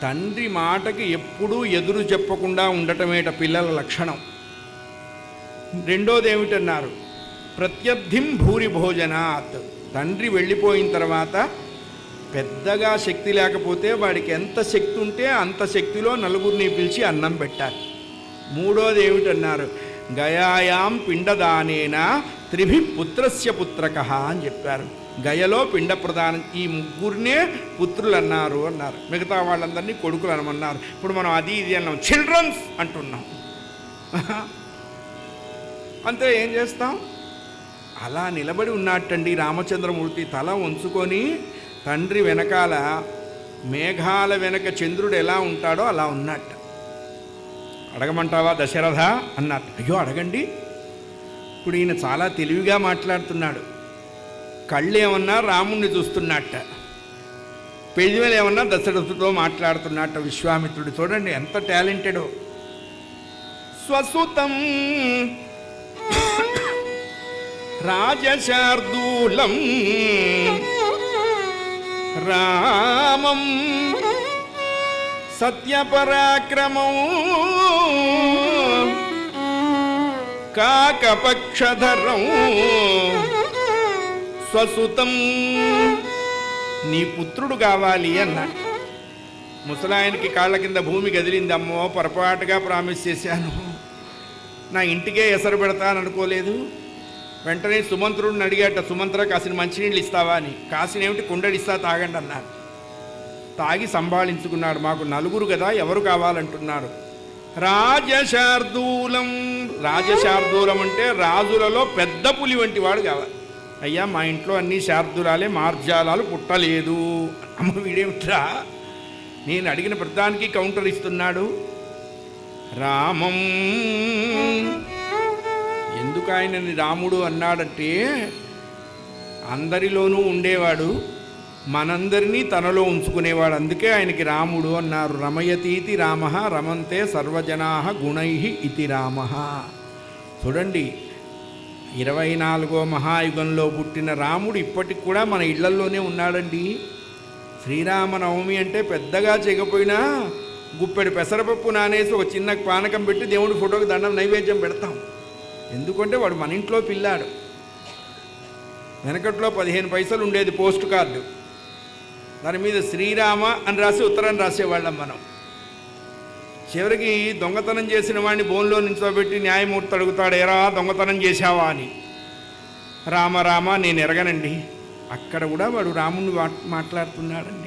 తండ్రి మాటకి ఎప్పుడూ ఎదురు చెప్పకుండా ఉండటమేట పిల్లల లక్షణం. రెండోది ఏమిటన్నారు, ప్రత్యర్థిం భూరి భోజనాత్. తండ్రి వెళ్ళిపోయిన తర్వాత పెద్దగా శక్తి లేకపోతే వాడికి ఎంత శక్తి ఉంటే అంత శక్తిలో నలుగురిని పిలిచి అన్నం పెట్టాలి. మూడోది ఏమిటన్నారు, గయాయాం పిండదానేన త్రిభి పుత్రస్య పుత్రకః అని చెప్పారు. గయలో పిండ ప్రదానం, ఈ ముగ్గురినే పుత్రులు అన్నారు. మిగతా వాళ్ళందరినీ కొడుకులు అనమన్నారు. ఇప్పుడు మనం అది ఇది అన్నాం, చిల్డ్రన్స్ అంటున్నాం. అంతే, ఏం చేస్తాం? అలా నిలబడి ఉన్నట్టండి రామచంద్రమూర్తి, తల వంచుకొని తండ్రి వెనకాల మేఘాల వెనక చంద్రుడు ఎలా ఉంటాడో అలా ఉన్నట్ట. అడగమంటావా దశరథ అన్నట్టు. అయ్యో అడగండి. ఇప్పుడు ఈయన చాలా తెలివిగా మాట్లాడుతున్నాడు. కళ్ళు ఏమన్నా రాముణ్ణి చూస్తున్నట్ట, పెదవులు ఏమన్నా దశరథుతో మాట్లాడుతున్నట్ట విశ్వామిత్రుడు. చూడండి ఎంత టాలెంటెడో. స్వసుతం రాజశార్దూలం రామం సత్యపరాక్రమం కాకపక్షధరం స్వసుతం, నీ పుత్రుడు కావాలి అన్నాడు. ముసలాయనకి కాళ్ళ కింద భూమి గదిలింది. అమ్మో, పొరపాటుగా ప్రామిస్ చేశాను, నా ఇంటికే ఎసరు పెడతాననుకోలేదు. వెంటనే సుమంత్రుడిని అడిగాట, సుమంత్ర కాసిన మంచినీళ్ళు ఇస్తావా అని. కాసినేమిటి, కుండడిస్తా తాగండి అన్నారు. తాగి సంభాళించుకున్నాడు. మాకు నలుగురు కదా, ఎవరు కావాలంటున్నారు. రాజశార్దూలం. రాజశార్దూలం అంటే రాజులలో పెద్ద పులి వంటి వాడు కావాలి. అయ్యా మా ఇంట్లో అన్నీ శార్దూలాలే, మార్జాలాలు పుట్టలేదు. అమ్మ వీడేమిట్రా, నేను అడిగిన ప్రతిదానికి కౌంటర్ ఇస్తున్నాడు. రామం, ఎందుకు ఆయనని రాముడు అన్నాడంటే అందరిలోనూ ఉండేవాడు, మనందరినీ తనలో ఉంచుకునేవాడు, అందుకే ఆయనకి రాముడు అన్నారు. రమయతీతి రామ రమంతే సర్వజనా గుణై ఇతి రామ. చూడండి, 24వ మహాయుగంలో పుట్టిన రాముడు ఇప్పటికి కూడా మన ఇళ్లల్లోనే ఉన్నాడండి. శ్రీరామనవమి అంటే పెద్దగా చేయకపోయినా గుప్పెడు పెసరపప్పు నానేసి ఒక చిన్న పానకం పెట్టి దేవుడి ఫోటోకి దండం నైవేద్యం పెడతాం. ఎందుకంటే వాడు మన ఇంట్లో పిల్లాడు. వెనకట్లో 15 పైసలు ఉండేది పోస్ట్ కార్డు, దాని మీద శ్రీరామ అని రాసి ఉత్తరం రాసేవాళ్ళం మనం. చివరికి దొంగతనం చేసిన వాడిని బోన్లో నిల్చోబెట్టి న్యాయమూర్తి అడుగుతాడు, ఎరా దొంగతనం చేశావా అని. రామ రామ నేను ఎరగనండి. అక్కడ కూడా వాడు రాముని మాట్లాడుతున్నాడండి.